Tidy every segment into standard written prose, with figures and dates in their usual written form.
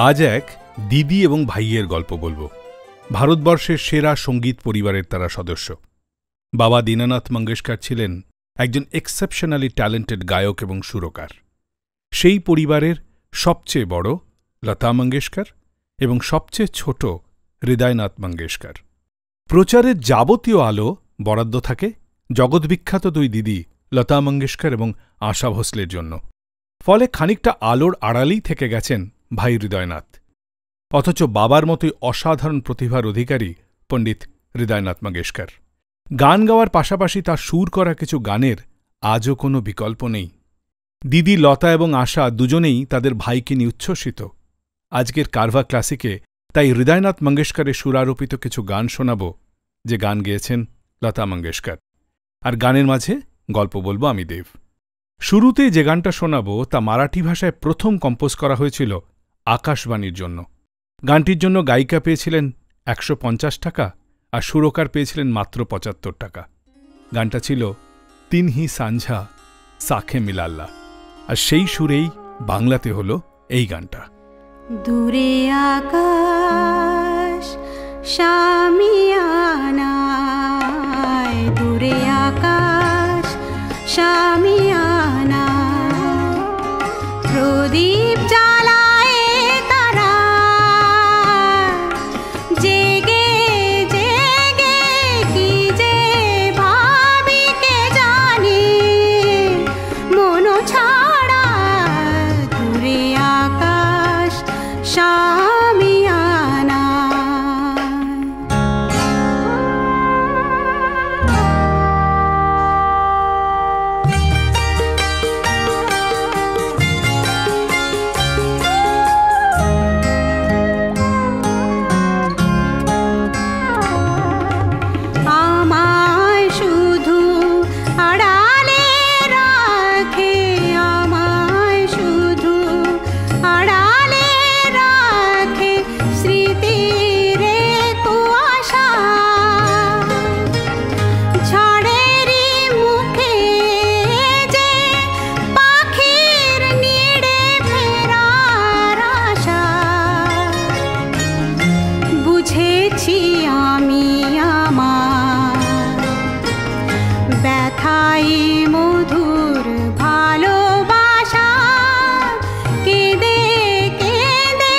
আজ এক দিদি এবং ভাইয়ের গল্প বলবো। ভারতবর্ষের সেরা সঙ্গীত পরিবারের তারা সদস্য। বাবা দীননাথ মঙ্গেশকর ছিলেন একজন এক্সেপশনালি ট্যালেন্টেড গায়ক এবং সুরকার। সেই পরিবারের সবচেয়ে বড় লতা মঙ্গেশকর এবং সবচেয়ে ছোট হৃদয়নাথ মঙ্গেশকর। প্রচারের যাবতীয় আলো বরাদ্দ থাকে জগৎবিখ্যাত দুই দিদি লতা মঙ্গেশকর এবং আশা ভোসলের জন্য। ফলে খানিকটা আলোর আড়ালেই থেকে গেছেন ভাই হৃদয়নাথ। অথচ বাবার মতোই অসাধারণ প্রতিভার অধিকারী পণ্ডিত হৃদয়নাথ মঙ্গেশকর। গান গাওয়ার পাশাপাশি তার সুর করা কিছু গানের আজও কোনো বিকল্প নেই। দিদি লতা এবং আশা দুজনেই তাদের ভাইকে নিয়ে উচ্ছ্বসিত। আজকের কারভা ক্লাসিকে তাই হৃদয়নাথ মঙ্গেশকরের সুরারোপিত কিছু গান শোনাব, যে গান গেয়েছেন লতা মঙ্গেশকর। আর গানের মাঝে গল্প বলবো আমি দেব। শুরুতে যে গানটা শোনাব তা মারাঠি ভাষায় প্রথম কম্পোজ করা হয়েছিল আকাশবাণীর জন্য। গানটির জন্য গায়িকা পেয়েছিলেন ১৫০ টাকা আর সুরকার পেয়েছিলেন মাত্র ৭৫ টাকা। গানটা ছিল তিনহি সাঞ্ঝা সাখে মিলাল্লা, আর সেই সুরেই বাংলাতে হল এই গানটা। দূরে আকাশ শামিয়ানায়, দূরে আকাশ শামিয়ানায়, প্রদীপ জ্বালায় তারা জেগে জেগে কি যে ভাবি কে জানে মন ছাড়া। দূরে আকাশ শামিয়ানা। আমায় শুধু আড়ালে রাখে, আমায় শুধু আড়ালে রাখে স্মৃতির কুয়াশা। ঝড়েরই মুখে যে পাখির নিড়ে ফেরার আশা। বুঝেছি আমি আমার ব্যথাই মধুর ভালোবাসা। কেঁদে কেঁদে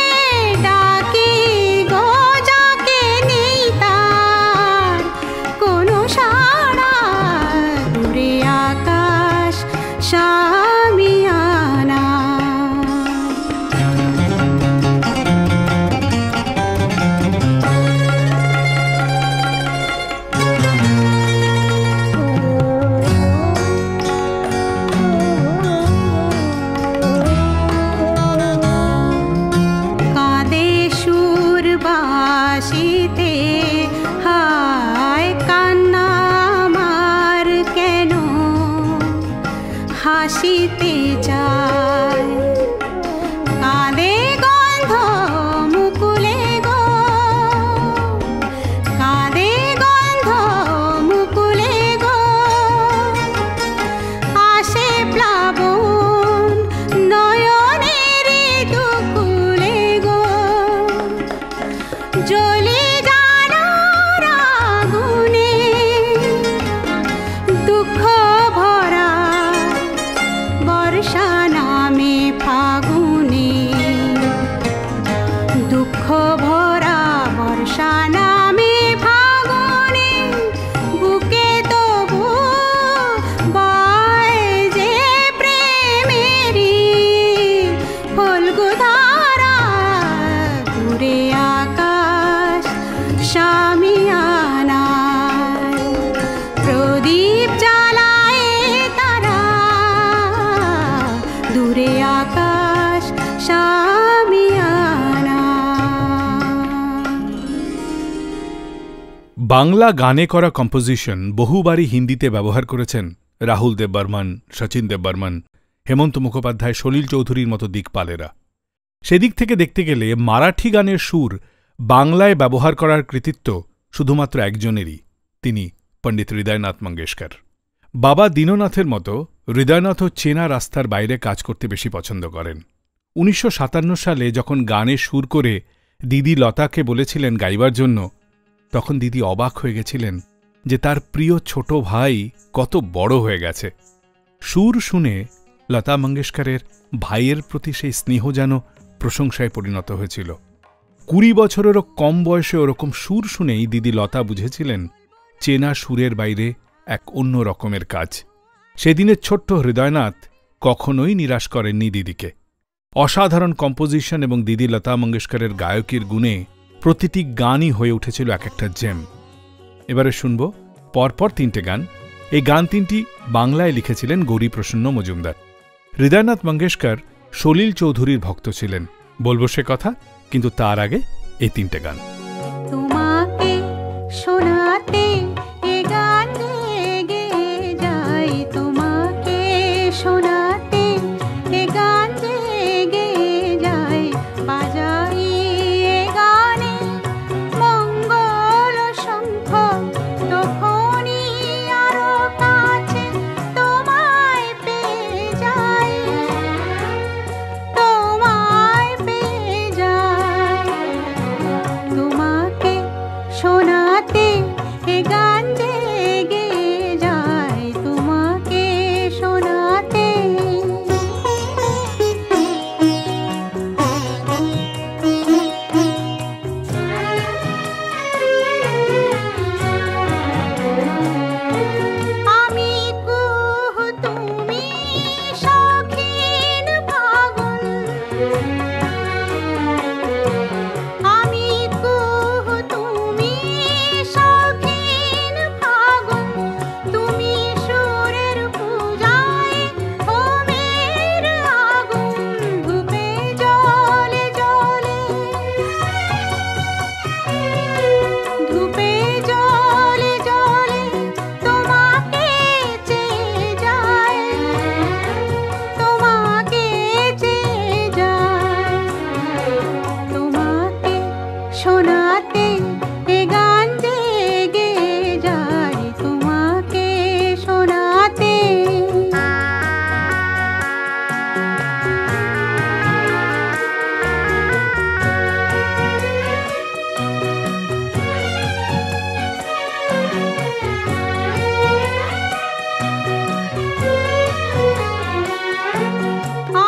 ডাকি গো যাকে নেই তার কোনো সাড়া। দূরে আকাশ শামিয়ানা। কাঁদে সুর বাসিতে হায় কান্না আমার কেন হাসিতে চায়। কাঁদে গন্ধ মুকুলে গো, কাঁদে গন্ধ মুকুলে গো, আসে প্লাবন নয়নের দুকুলে গো। জ্বলে জানার আগুনে দুঃখ ভরা বর্ষা নামে ফাগুনে। দুঃখ ভরা বর্ষা নামে ফাগুনে, বুকে তবু বয় যে প্রেমেরই ফল্গুধারা। দূরে আকাশ শামিয়ানায়, প্রদীপ জ্বালায় তারা। দূরে আকাশ শামিয়ানা। বাংলা গানে করা কম্পোজিশন বহুবারই হিন্দিতে ব্যবহার করেছেন রাহুল দেববর্মন, শচীন দেববর্মন, হেমন্ত মুখোপাধ্যায়, সলিল চৌধুরীর মতো দিকপালেরা। সেদিক থেকে দেখতে গেলে মারাঠি গানের সুর বাংলায় ব্যবহার করার কৃতিত্ব শুধুমাত্র একজনেরই, তিনি পণ্ডিত হৃদয়নাথ মঙ্গেশকর। বাবা দীননাথের মতো হৃদয়নাথও চেনা রাস্তার বাইরে কাজ করতে বেশি পছন্দ করেন। 1957 সালে যখন গানে সুর করে দিদি লতাকে বলেছিলেন গাইবার জন্য, তখন দিদি অবাক হয়ে গেছিলেন যে তার প্রিয় ছোট ভাই কত বড় হয়ে গেছে। সুর শুনে লতা মঙ্গেশকরের ভাইয়ের প্রতি সেই স্নেহ যেন প্রশংসায় পরিণত হয়েছিল। 20 বছরেরও কম বয়সে ওরকম সুর শুনেই দিদি লতা বুঝেছিলেন চেনা সুরের বাইরে এক অন্য রকমের কাজ। সেদিনের ছোট্ট হৃদয়নাথ কখনোই নিরাশ করেননি দিদিকে। অসাধারণ কম্পোজিশন এবং দিদি লতা মঙ্গেশকরের গায়কের গুণে প্রতিটি গানই হয়ে উঠেছিল এক একটা জেম। এবারে শুনব পরপর 3টে গান। এই গান 3টি বাংলায় লিখেছিলেন গৌরীপ্রসন্ন মজুমদার। হৃদয়নাথ মঙ্গেশকর সলিল চৌধুরীর ভক্ত ছিলেন, বলবো সে কথা, কিন্তু তার আগে এই 3টে গান। তোমাকে শোনাতে এ গান জেগে যায়, তোমাকে শোনাতে এ গান জেগে যায়, বাজাই এ গানে মঙ্গল শঙ্খ, তখনই আরো কাছে তোমায় পেয়ে যাই, তোমায় পেয়ে যাই, তোমাকে শোনাতে এ গান জেগে যায়, তোমাকে শোনাতে। আমি কুহ তুমি শৌখিন ফাগুন, আমি কুহ তুমি শৌখিন ফাগুন, তুমি সুরের পূজায় হোমের আগুন, ধূপে জ্বলে জ্বলে, ধূপে জ্বলে জ্বলে তোমাকে চেয়ে যায়, তোমাকে চেয়ে যায়, তোমাকে শোনাতে এ গান জেগে যায়, তোমাকে শোনাতে।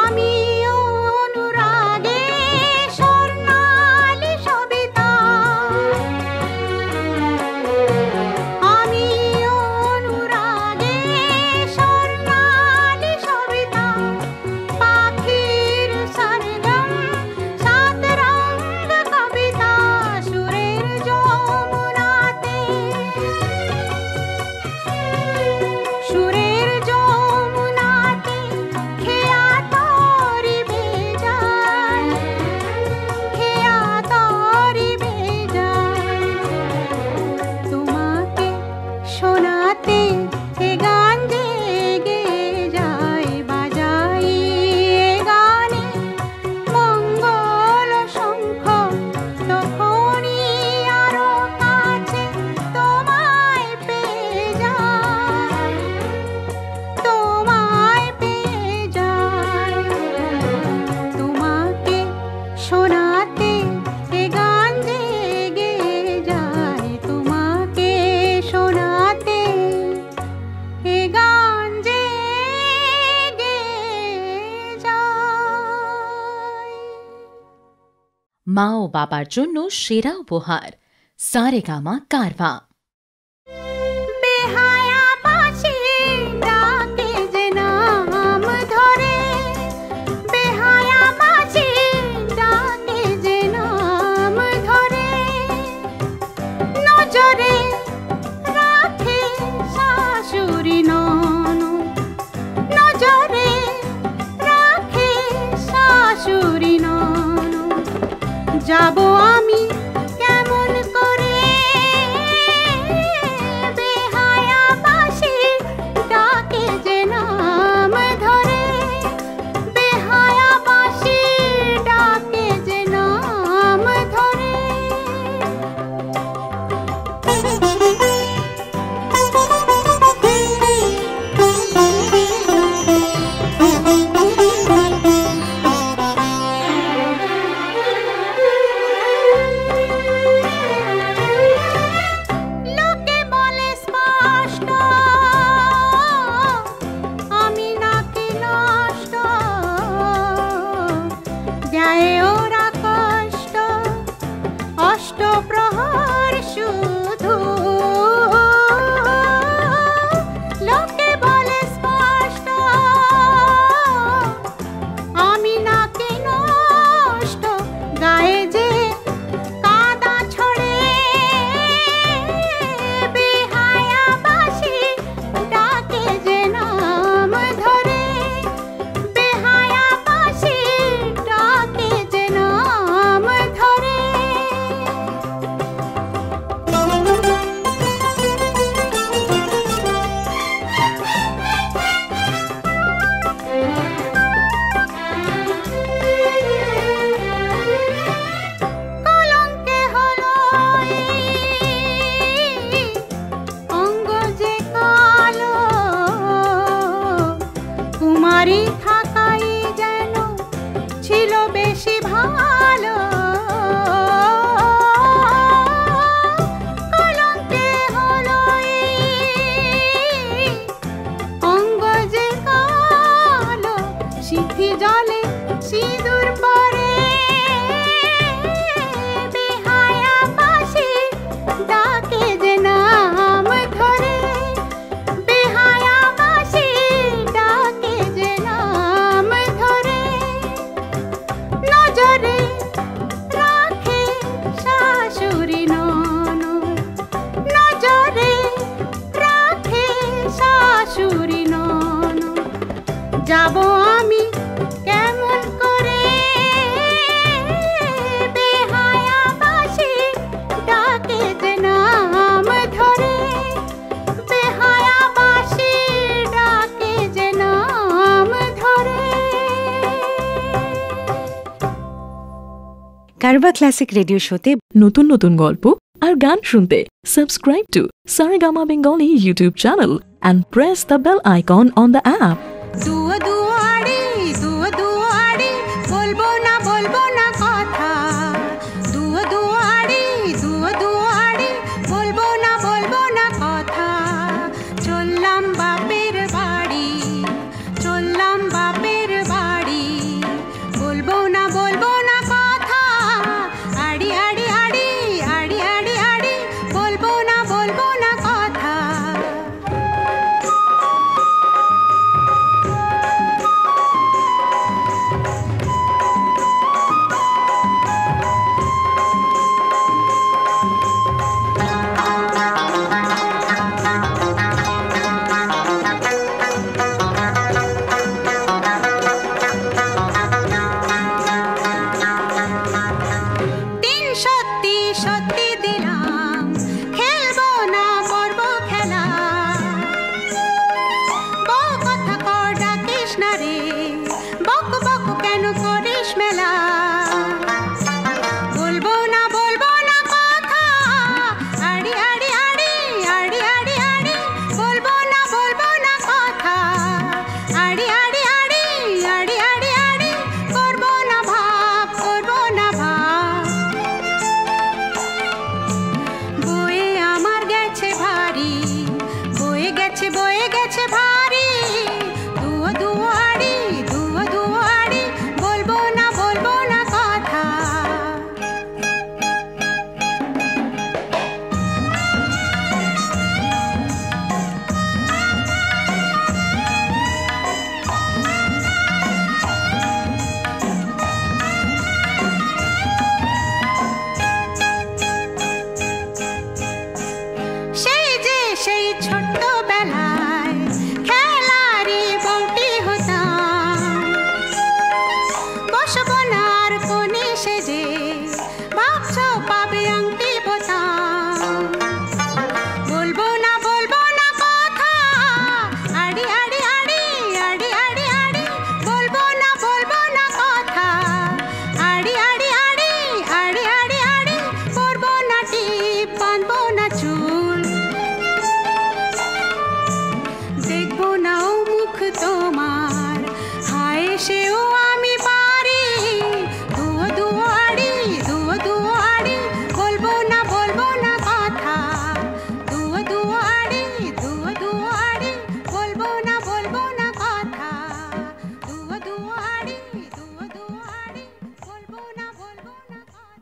আমি অনুরাগে স্বর্ণালী সবিতা, আমি অনুরাগে স্বর্ণালী সবিতা, পাখির সরগম সাত রঙ কবিতা, সুরের যমুনাতে, সুরের যমুনাতে খেয়া তরি ভেজায়, খেয়া তরি ভেজায়, তোমাকে শোনাতে এ গান জেগে যায়, বাজাই এ গানে মঙ্গল শঙ্খ, তখনই আরো কাছে তোমায় পেয়ে যায়, তোমায় পেয়ে যায়, তোমাকে শোনাতে এ গান জেগে যায়, তোমাকে শোনাতে এ গান জেগে যায়। মা ও বাবার জন্য সেরা উপহার সারেগামা কারভা। বেহায়া বাঁশি ডাকে যে নাম ধরে, বেহায়া বাঁশি ডাকে যে নাম ধরে, নজরে রাখে শাশুড়ি ননদ, নজরে রাখে শাশুড়ি ননদ, যাব আমি কেমন করে, বেহায়া বাঁশি ডাকে যে নাম ধরে, বেহায়া বাঁশি ডাকে যে নাম ধরে। বাড়ি থাকাই যেন ছিল বেশি ভালো। কলঙ্কে হলো এই অঙ্গ যে কালো, সিথি জলে সিঁদুর পরে বেহায়া বাঁশি ডাকে যে নাম ধরে, বেহায়া বাঁশি ডাকে যে নাম ধরে। নজরে রাখে শাশুড়ি ননদ, নজরে রাখে শাশুড়ি ননদ। যাব আমি কেমন করে, বেহায়া বাঁশি ডাকে যে নাম ধরে, বেহায়া বাঁশি ডাকে যে নাম ধরে। কারবা ক্লাসিক রেডিও শোতে নতুন নতুন গল্প আর গান শুনতে subscribe to Saregama Bengali YouTube channel and press the bell icon on the app. দুয়ো দুয়ারি, দুয়ো দুয়ারি, বলবো না কথা। দুয়ো দুয়ারি, দুয়ো দুয়ারি, বলবো না কথা। চললাম বাপের বাড়ি, চললাম বাপের বাড়ি, বলবো না কথা। আড়ি আড়ি আড়ি, আড়ি আড়ি আড়ি, বলবো না কথা। দিন সত্যি সত্যি দিলাম, খেলবো না করবো খেলা। বউ কথা কর ডাকিস না রে, বক বক কেন করিস মেলা। বলবো না কথা। আড়ি আড়ি আড়ি, আড়ি আড়ি আড়ি, বলবো না কথা। আড়ি আড়ি আড়ি, আড়ি আড়ি আড়ি, করবো না ভাব, করবো না ভাব। বয়ে আমার গেছে ভারী, বয়ে গেছে ভারী। দুয়ো দুয়ারি, দুয়ো দুয়ারি, বলবো না কথা। সেই যে সেই ছোট্টবেলায় খেলারি বউটি হতাম। বসবো না আর কোণে সেজে, ভাবছো পাবে আংটি বোতাম। বলবো না কথা। আড়ি আড়ি আড়ি, আড়ি আড়ি আড়ি, বলবো না কথা। আড়ি আড়ি আড়ি, আড়ি আড়ি আড়ি, করবো না টিপ, বাঁধবো না চুল। দেখবো না ও মুখ তোমার, হায় সেও আমি পারি। দুয়ো দুয়ারি, দুয়ো দুয়ারি, বলবো না কথা। দুয়ো দুয়ারি, দুয়ো দুয়ারি, বলবো না কথা। দুয়ো দুয়ারি, দুয়ো দুয়ারি, বলবো না কথা।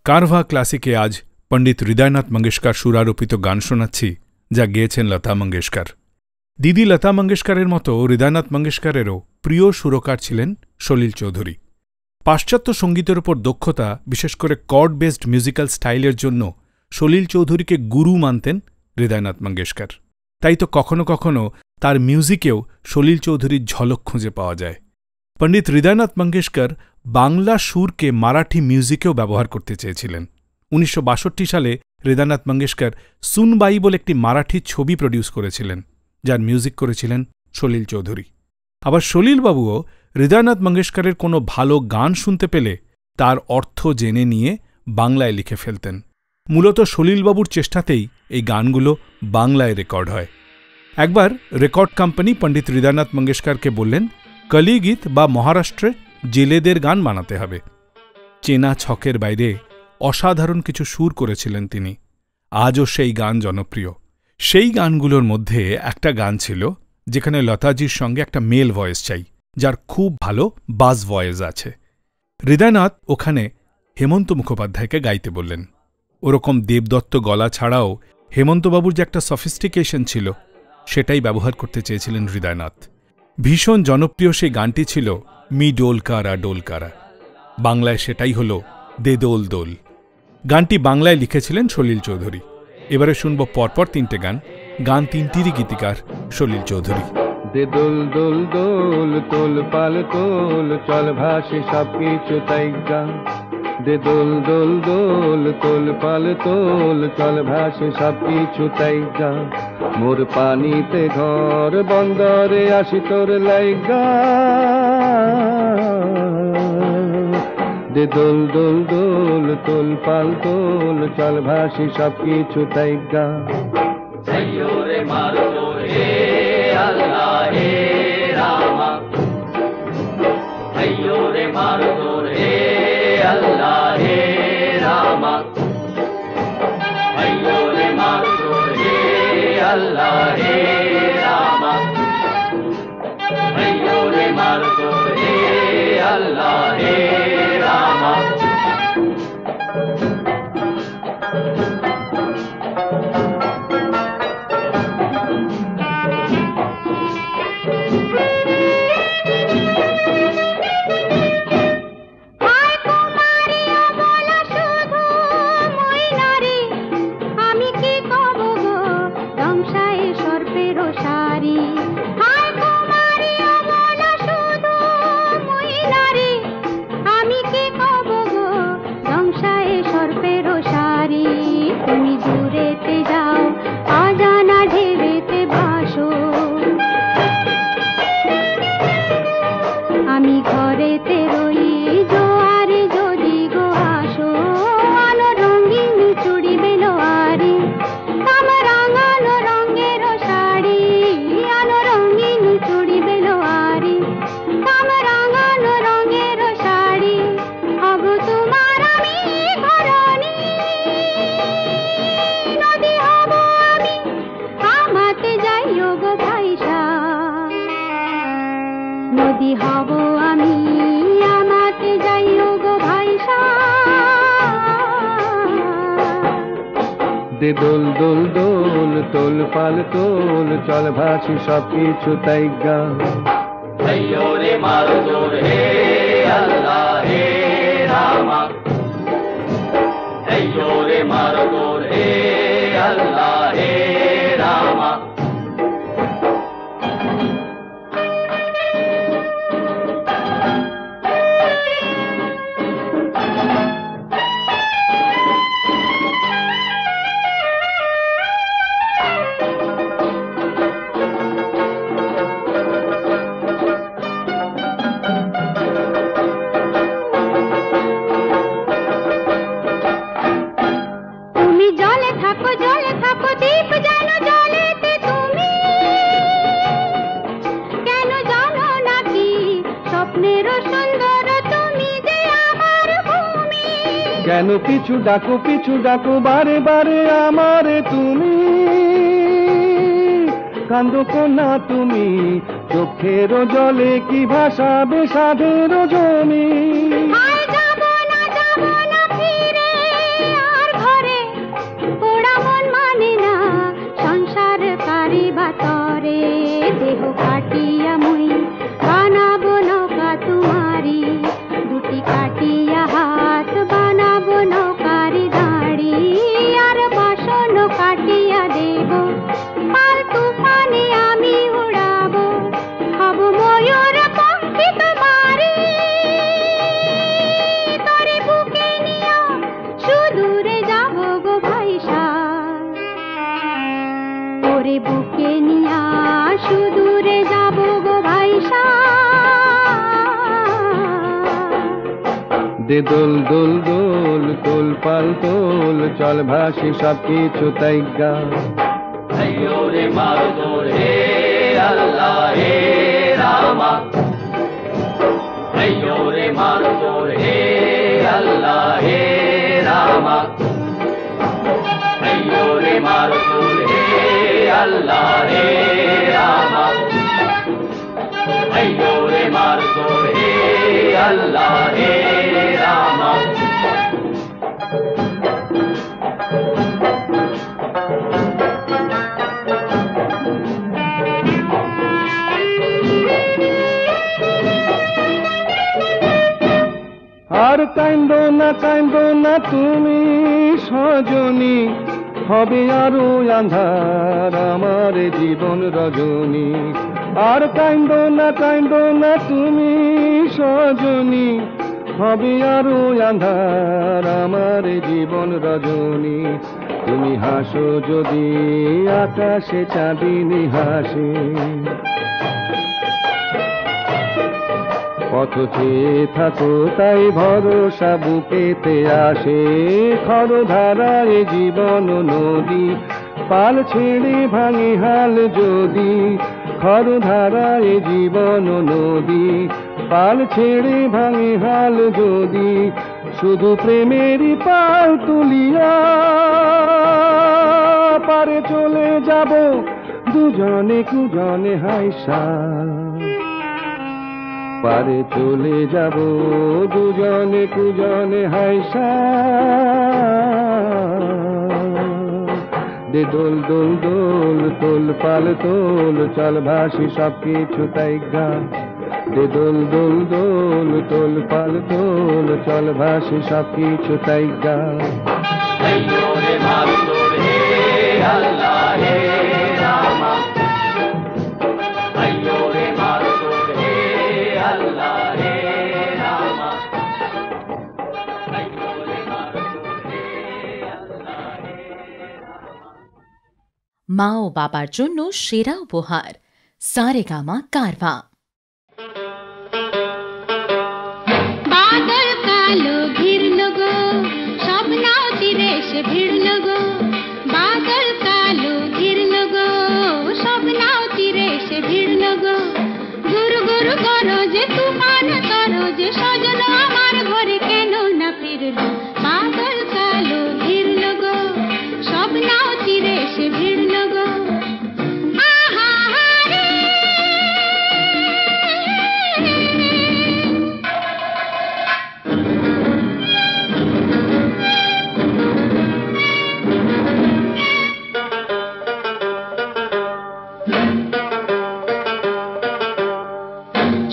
কারভা ক্লাসিকে আজ পণ্ডিত হৃদয়নাথ মঙ্গেশকর সুরারোপিত গান শোনাচ্ছি, যা গেয়েছেন লতা মঙ্গেশকর। দিদি লতা মঙ্গেশকরের মতো হৃদয়নাথ মঙ্গেশকরেরও প্রিয় সুরকার ছিলেন সলিল চৌধুরী। পাশ্চাত্য সঙ্গীতের উপর দক্ষতা, বিশেষ করে কর্ড বেসড মিউজিক্যাল স্টাইলের জন্য সলিল চৌধুরীকে গুরু মানতেন হৃদয়নাথ মঙ্গেশকর। তাই তো কখনো কখনো তার মিউজিকেও সলিল চৌধুরীর ঝলক খুঁজে পাওয়া যায়। পণ্ডিত হৃদয়নাথ মঙ্গেশকর বাংলা সুরকে মারাঠি মিউজিকেও ব্যবহার করতে চেয়েছিলেন। 1962 সালে হৃদয়নাথ মঙ্গেশকর সুনবাই বলে একটি মারাঠি ছবি প্রডিউস করেছিলেন, যার মিউজিক করেছিলেন সলিল চৌধুরী। আবার সলিলবাবুও হৃদয়নাথ মঙ্গেশকরের কোনো ভালো গান শুনতে পেলে তার অর্থ জেনে নিয়ে বাংলায় লিখে ফেলতেন। মূলত সলিলবাবুর চেষ্টাতেই এই গানগুলো বাংলায় রেকর্ড হয়। একবার রেকর্ড কোম্পানি পণ্ডিত হৃদয়নাথ মঙ্গেশকরকে বললেন কলিগীত বা মহারাষ্ট্রে জেলেদের গান বানাতে হবে। চেনা ছকের বাইরে অসাধারণ কিছু সুর করেছিলেন তিনি। আজও সেই গান জনপ্রিয়। সেই গানগুলোর মধ্যে একটা গান ছিল যেখানে লতাজির সঙ্গে একটা মেল ভয়েস চাই, যার খুব ভালো বাস ভয়েস আছে। হৃদয়নাথ ওখানে হেমন্ত মুখোপাধ্যায়কে গাইতে বললেন। ওরকম দেবদত্ত গলা ছাড়াও হেমন্তবাবুর যে একটা সফিস্টিকেশন ছিল সেটাই ব্যবহার করতে চেয়েছিলেন হৃদয়নাথ। ভীষণ জনপ্রিয় সেই গানটি ছিল মি ডোলকারা ডোলকারা। বাংলায় সেটাই হল দে দোল দোল। গানটি বাংলায় লিখেছিলেন সলিল চৌধুরী। এবারে শুনব পরপর তিনটে গান। গান তিনটিরই গীতিকার সলিল চৌধুরী। দে দোল দোল দোল তোল পাল তোল চল ভাসে সব কিছু তাই গান। দে দোল দোল দোল তোল পাল তোল চল ভাসে সব কিছু তাই গান। মোর পানিতে ঘর বন্দরে আসি তোর লাইগা। দে দোল দোল দোল তোল পাল তোল চল ভাসি সব কিছু তাই গান। রে মারো হে আল্লাহ হে রামা, রে মারো হে আল্লাহ হে রামা, রে মারো হে আল্লাহ হে রামা, রে মারো হে আল্লাহ হে রামা। দে দোল দোল দোল তোল পাল তোল চল ভাসি সব কিছু তাই গান। রে মারো হে আল্লাহ হে রামা, রে মারো হে আল্লাহ হে রামা। কেন পিছু ডাকো বারে বারে আমারে তুমি। কান্দো কোনা তুমি চোখের জলে কি ভাসাবে সাধের জমি। দেহ কাটিয়া মুই বানাবো নৌকা তোমারি, দুটি কাটিয়া হাত বানাবো নৌকারি দাঁড়ি। আর বাসন কাটিয়া দেব পাল তুফানে আমি উড়াবো, হব ময়ূর পক্ষী তোমারি। তরে বুকে নিয়া সুদূরে যাব গো ভাইসা, তোরে বুকে নিয়া সুদূরে যাব গো ভাইসা। দে দোল দোল দোল তোল পাল তোল চল ভাসি সব কিছু তাই গান। রে মারো হে আল্লাহ হে রামা আইয়ো রে মারো জোর হে আল্লাহ হে রামা আইয়ো রে মারো জোর হে আল্লাহ হে রামা আইয়ো রে মারো জোর হে আল্লাহ হে রামা আর কান্দো না তুমি সজনী, হবে আরো আন্ধার আমার জীবন রজনী। আর কান্দো না তুমি সজনী, হবে আরো আন্ধার আমার জীবন রজনী। তুমি হাসো যদি আকাশে চাঁদিনী হাসে, পথ চেয়ে থাকো তাই ভরসা বুকেতে আসে। খরধারায় জীবন নদী, পাল ছেড়ে ভাঙে হাল যদি। খরধারায় জীবন নদী, পাল ছেড়ে ভাঙে হাল যদি। শুধু প্রেমেরই পাল তুলিয়া পারে চলে যাব দুজনে কুজনে হাইসা। পারে চলে যাব দুজনে কুজনে হাইসা। দে দোল দোল দোল তোল পাল তোল, চল ভাসি সব কিছু তাই গান। দে দোল দোল দোল তোল পাল তোল, চল ভাসি সব কিছু তাই গান। আইয়ো রে মারো জোর হে আল্লাহ হে রামা আইয়ো রে মারো জোর হে আল্লাহ হে রামা আইয়ো রে মারো জোর হে আল্লাহ হে রামা। মা ও বাবার জন্য সেরা উপহার সারেগামা কারভা। বাদল কালো ঘিরলো গো, স্বপ্নাও তীরে এসে ভিড়লো গো। বাদল কালো ঘিরলো গো, স্বপ্নাও তীরে এসে ভিড়লো গো। গুরু গুরু করো যে তুফান করো যে, সজন আমার ঘরে কেন না ফিরলো। বাদল কালো ঘিরলো গো, স্বপ্নাও তীরে এসে ভিড়লো গো। আহা হারে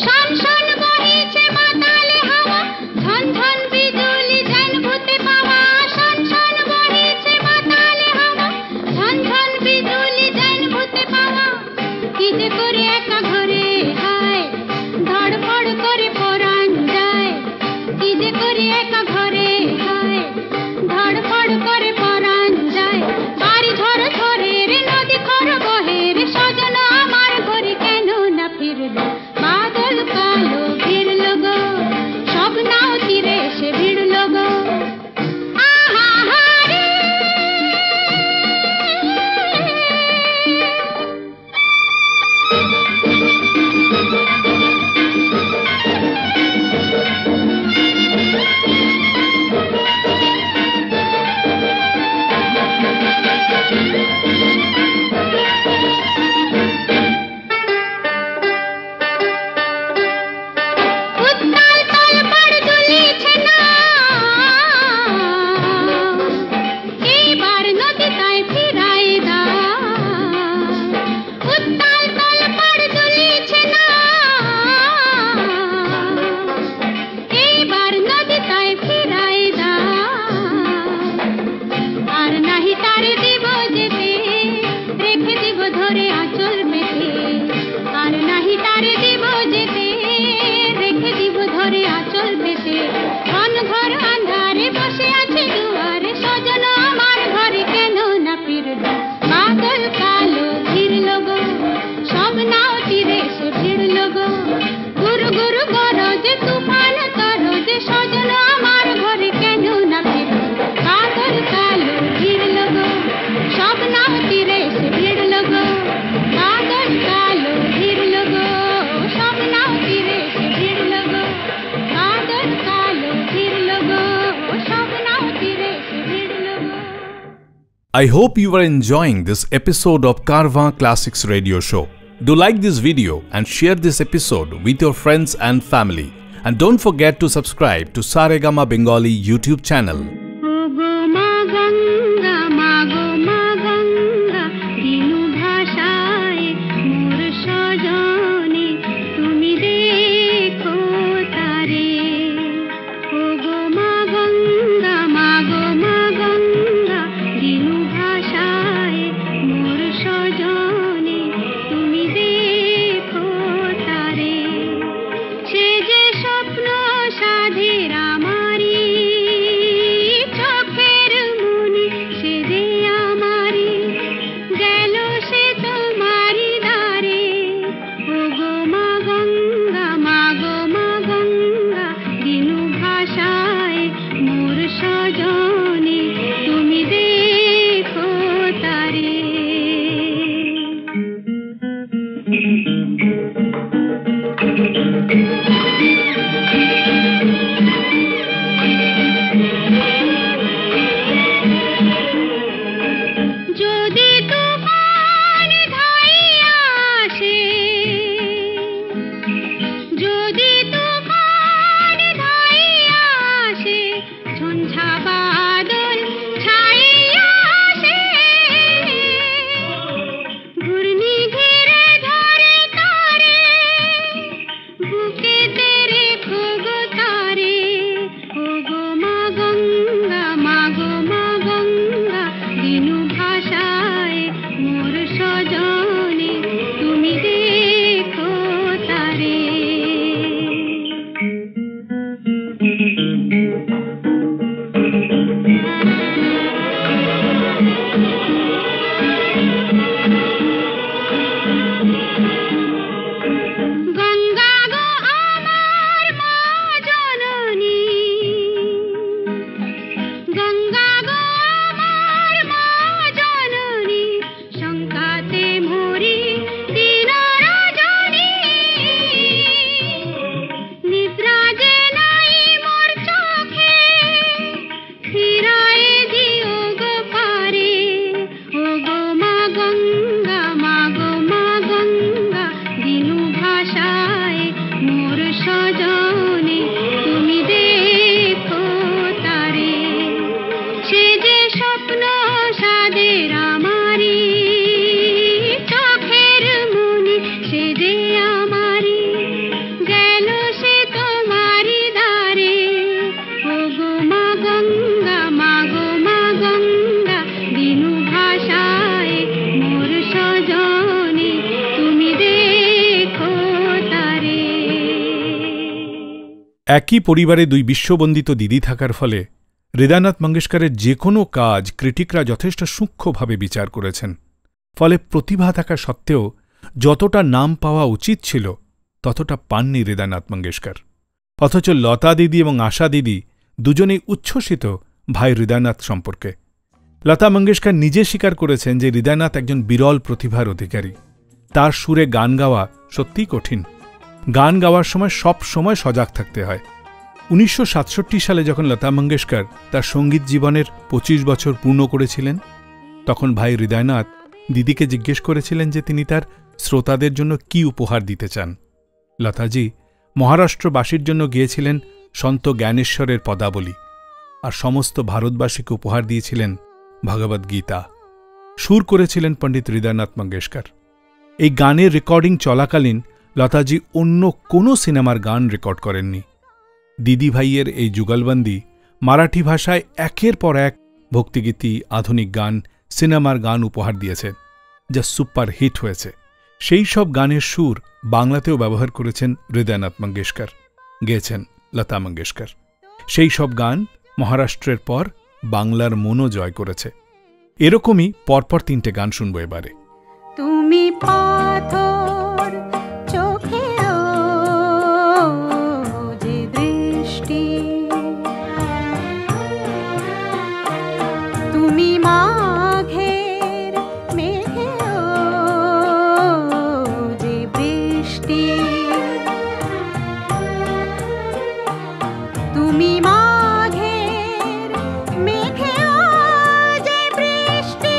শন শন বহিছে মাতালে হাওয়া, ঝন ঝন বিজুলি যেন ভূতে পাওয়া। শন শন বহিছে মাতালে হাওয়া, ঝন ঝন বিজুলি যেন ভূতে পাওয়া। কি যে করে একা ঘরে হায়, ধড়ফড় করে পরাণ যায়। কি যে করে একা ঘরে হায়, ধড়ফড় করে পরাণ যায়। বাড়ি ঝড় ঝরে রে, নদী খর বহে রে, সজন আমার ঘরে কেন না ফিরলো। বাদল কালো ঘিরলো গো, স্বপ্নাও তীরে এসে ভিড়লো গো। আহা হারে উত্তাল তল পড় দুলিছে না, এইবার নদী তাই ফিরাই দাও। উত্তাল তল পড় দুলিছে না, এইবার নদী তাই ফিরাই দাও। আর নাহি তারে দিব যেতে, রেখে দিব ধরে আঁচল পেতে। আর নাহি তারে দিব যেতে, রেখে দিব ধরে আঁচল পেতে। ঘন ঘর আন্ধারে বসে আছে দুয়ারে, সজন আমার ঘরে কেন না ফিরলো। বাদল কালো ঘিরলো গো, স্বপ্নাও তীরে এসে ভিড়লো গো। গুরু গুরু করো যে তুফান করো যে, সজন আমার ঘরে কেন না ফিরলো। বাদল কালো ঘিরলো গো, স্বপ্নাও তীরে এসে ভিড়লো গো। বাদল কালো I hope you are enjoying this episode of Carvaan Classics Radio Show. Do like this video and share this episode with your friends and family. And don't forget to subscribe to Saregama Bengali YouTube channel. একই পরিবারে দুই বিশ্ববন্দিত দিদি থাকার ফলে হৃদয়নাথ মঙ্গেশকরের যে কোনো কাজ ক্রিটিকরা যথেষ্ট সূক্ষ্মভাবে বিচার করেছেন। ফলে প্রতিভা থাকা সত্ত্বেও যতটা নাম পাওয়া উচিত ছিল ততটা পাননি হৃদয়নাথ মঙ্গেশকর। অথচ লতা দিদি এবং আশা দিদি দুজনেই উচ্ছ্বসিত ভাই হৃদয়নাথ সম্পর্কে। লতা মঙ্গেশকর নিজে স্বীকার করেছেন যে হৃদয়নাথ একজন বিরল প্রতিভার অধিকারী। তার সুরে গান গাওয়া সত্যিই কঠিন। গান গাওয়ার সময় সব সময় সজাগ থাকতে হয়। 1967 সালে যখন লতা মঙ্গেশকর তার সঙ্গীত জীবনের 25 বছর পূর্ণ করেছিলেন, তখন ভাই হৃদয়নাথ দিদিকে জিজ্ঞেস করেছিলেন যে তিনি তার শ্রোতাদের জন্য কি উপহার দিতে চান। লতাজি মহারাষ্ট্রবাসীর জন্য গিয়েছিলেন সন্ত জ্ঞানেশ্বরের পদাবলী, আর সমস্ত ভারতবাসীকে উপহার দিয়েছিলেন ভগবদ্গীতা। সুর করেছিলেন পণ্ডিত হৃদয়নাথ মঙ্গেশকর। এই গানের রেকর্ডিং চলাকালীন লতাজি অন্য কোনো সিনেমার গান রেকর্ড করেননি। দিদি ভাইয়ের এই যুগলবন্দি মারাঠি ভাষায় একের পর এক ভক্তিগীতি, আধুনিক গান, সিনেমার গান উপহার দিয়েছে, যা সুপার হিট হয়েছে। সেই সব গানের সুর বাংলাতেও ব্যবহার করেছেন হৃদয়নাথ মঙ্গেশকর, গেয়েছেন লতা মঙ্গেশকর। সেই সব গান মহারাষ্ট্রের পর বাংলার মনও জয় করেছে। এরকমই পরপর 3টে গান শুনব এবারে। তুমি পাথর চোখেও যে দৃষ্টি, তুমি মাঘের মেঘেও যে বৃষ্টি, তুমি মাঘের মেঘেও যে বৃষ্টি,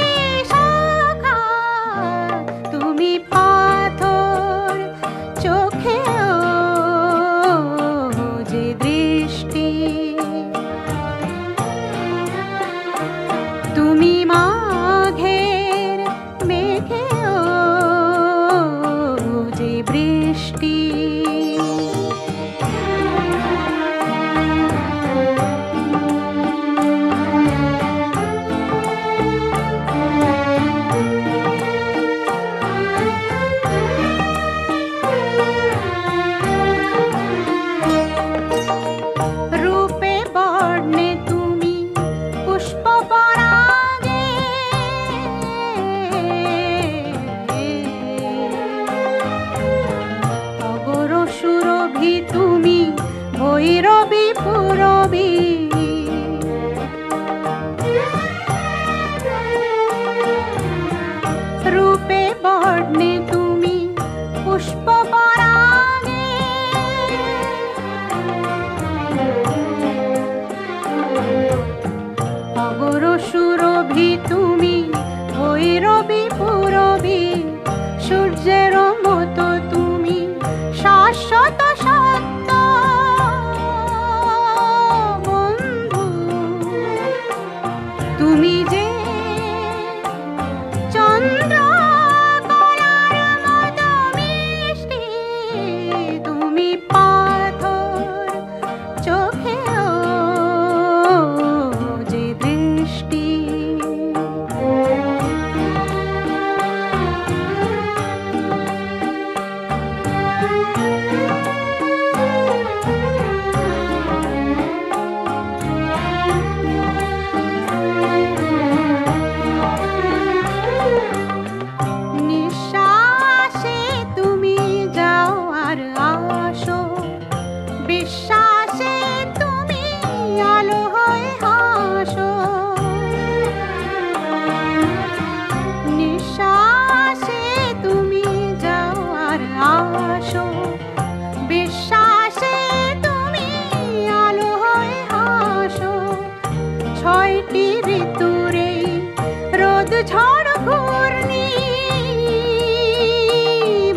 ভৈরবী পুরবী রূপে বর্ণে তুমি পুষ্প পরাগে অগর সুরভি তুমি ভৈরবী পুরবী সূর্যের মতো তুমি শাশ্বত সত্য বন্ধু তুমি যে চন্দ্র কলার মতো মিষ্টি তুমি পাথর চোখেও যে দৃষ্টি নিঃশ্বাসে তুমি যাও আর আসো বিশ্বাসে তুমি আলো হয়ে হাসো নিঃশ্বাসে তুমি যাও আর আসো বিশ্বাসে তুমি আলো হয়ে হাসো ছয়টি ঋতুরে রোদ ঝড় ঘূর্ণি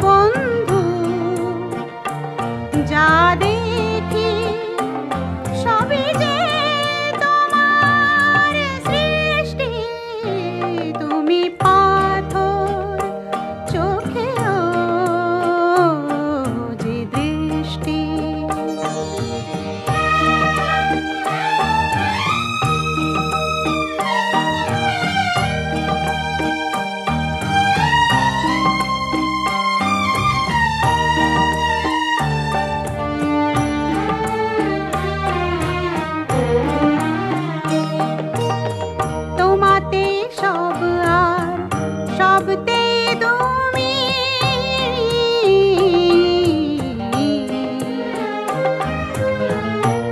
বন্ধু যা দেখি সবই যে তোমার সৃষ্টি তুমি পাথর চোখেও যে দৃষ্টি তোমাতে সব আর সবতে তুমি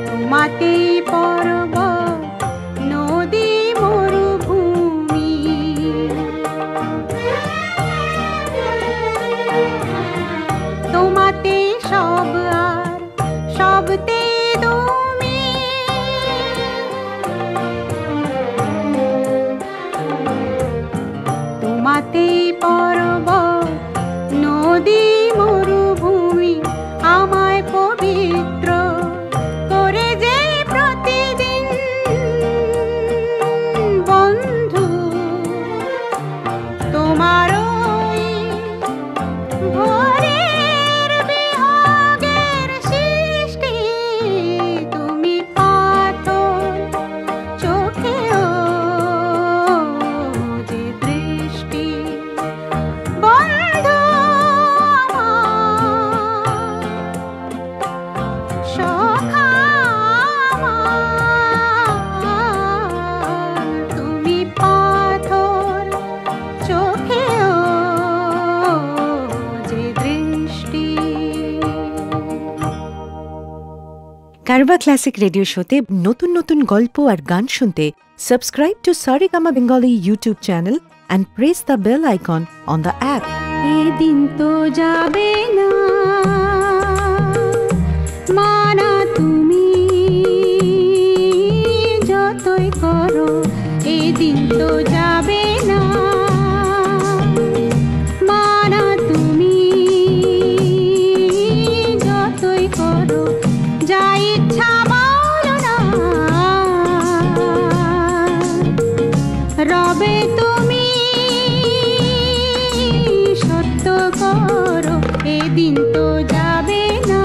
তোমাতেই পর্বত নদী মরুভূমি তোমাতে সব আর সবতে তুমি তোমাতেই পর্বত নদী মরুভূমি আমায় পবিত্র করে যে প্রতিদিন বন্ধু তোমার ওই ভোরের বিহগের সৃষ্টি তুমি পাথর চোখেও যে দৃষ্টি বন্ধু আমার সখা আমার তুমি পাথর চোখেও যে দৃষ্টি কারবা ক্লাসিক রেডিও শোতে নতুন নতুন গল্প আর গান শুনতে subscribe to Saregama Bengali YouTube channel and press the bell icon on the app. এদিন তো যাবে না মানা তুমি যতই করো এদিন তো যাবে না মানা তুমি যতই করো যা ইচ্ছা বলো না রবে তুমি সত্য করো এদিন তো যাবে না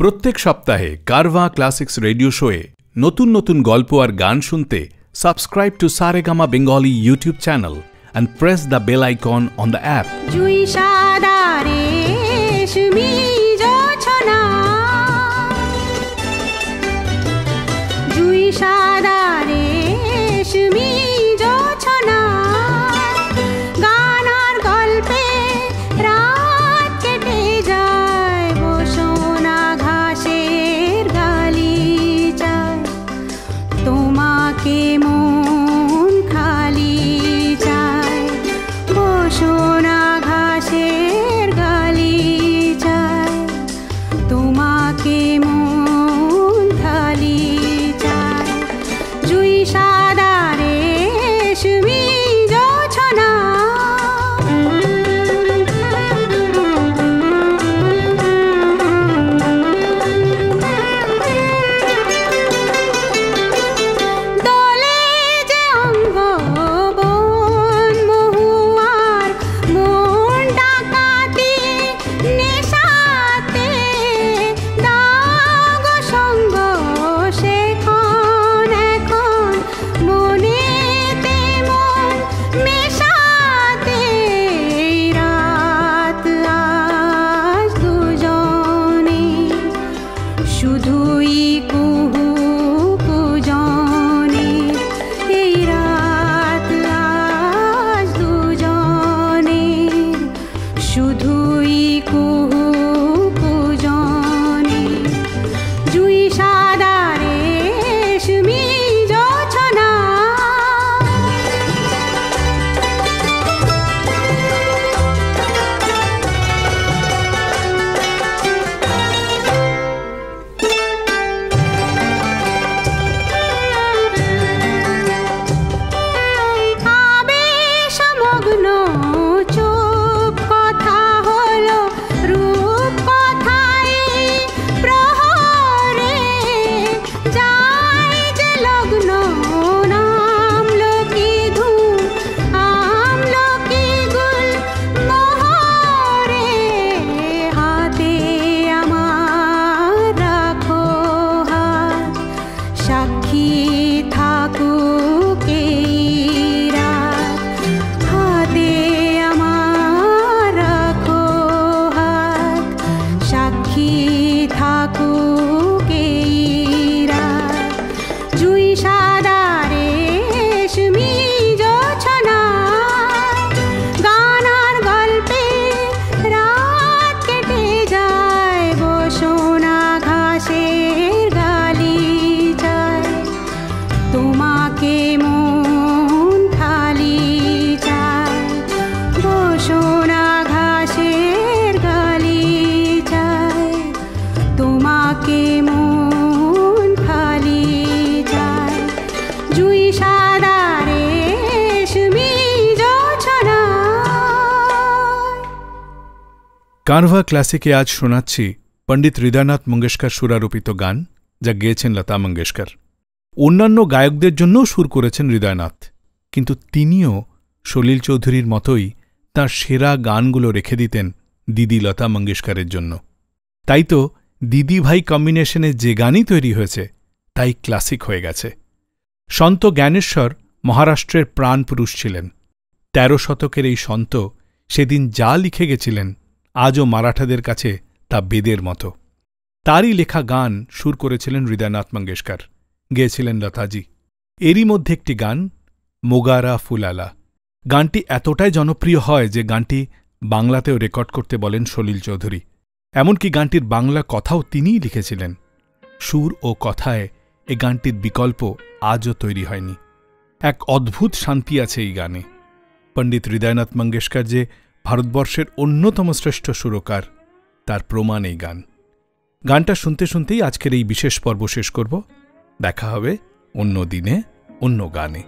প্রত্যেক সপ্তাহে কারভা ক্লাসিক্স রেডিও শোয়ে নতুন নতুন গল্প আর গান শুনতে subscribe to Saregama Bengali YouTube channel and press the bell icon on the app. জুই সাদা রেশমি জোছনা, জুই সাদা রেশমি জোছনা, গান আর গল্পে রাত কেটে যায়, বসোনা ঘাসের গালিচায়, তোমাকে মন খালি চায়, বসোনা ঘাসের গালিচায়, তোমাকে মন খালি চায়, জুই সাদা রেশমি জোছনা। দোলে যে অঙ্গ বন মহুয়ার, মন ডাকাতি নেশাতে, দাগ সঙ্গ সেখন এখন মনেতে মন মেশাতে, রাত আজ দুজনে শুধুই কুহু কুজনে, এই রাত আজ দুজনে শুধুই কুহু কুজনে, জুই সাদা রেশমি জোছনা। আবেশমগ্ন চুপ কথা হলো, রূপ কথায় প্রহরে যায় যে লগ্ন, নামলো কি ধূম আমলো কি গুল মোহরে, হাতে আমার রাখো হাত, সাক্ষী থাকুক এই রাত, হাতে আমার রাখো হাত, সাক্ষী থাকুক এই রাত, জুই সাদা রেশমি জোছনা, গান আর গল্পে রাত কেটে যায়, বসোনা ঘাসের গালিচায়, তোমাকে মন খালি চায়, বসোনা ঘাসের গালিচায়, তোমাকে মন খালি চায়, জুই সাদা রেশমি জোছনা। কারভা ক্লাসিকে আজ শোনাচ্ছি পণ্ডিত হৃদয়নাথ মঙ্গেশকর সুরারোপিত গান, যা গেয়েছেন লতা মঙ্গেশকর। অন্যান্য গায়কদের জন্যও সুর করেছেন হৃদয়নাথ, কিন্তু তিনিও সলিল চৌধুরীর মতোই তাঁর সেরা গানগুলো রেখে দিতেন দিদি লতা মঙ্গেশকরের জন্য। তাই তো দিদি ভাই কম্বিনেশনে যে গানই তৈরি হয়েছে তাই ক্লাসিক হয়ে গেছে। সন্ত জ্ঞানেশ্বর মহারাষ্ট্রের প্রাণপুরুষ ছিলেন। ১৩ শতকের এই সন্ত সেদিন যা লিখে গেছিলেন, আজও মারাঠাদের কাছে তা বেদের মতো। তারই লেখা গান সুর করেছিলেন হৃদয়নাথ মঙ্গেশকর, গেয়েছিলেন লতাজি। এরই মধ্যে একটি গান, মোগারা ফুলালা। গানটি এতটাই জনপ্রিয় হয় যে গানটি বাংলাতেও রেকর্ড করতে বলেন সলিল চৌধুরী। এমনকি গানটির বাংলা কথাও তিনিই লিখেছিলেন। সুর ও কথায় এ গানটির বিকল্প আজও তৈরি হয়নি। এক অদ্ভুত শান্তি আছে এই গানে। পণ্ডিত হৃদয়নাথ মঙ্গেশকর যে ভারতবর্ষের অন্যতম শ্রেষ্ঠ সুরকার, তার প্রমাণ এই গান। গানটা শুনতে শুনতেই আজকের এই বিশেষ পর্ব শেষ করব। দেখা হবে অন্য দিনে অন্য গানে।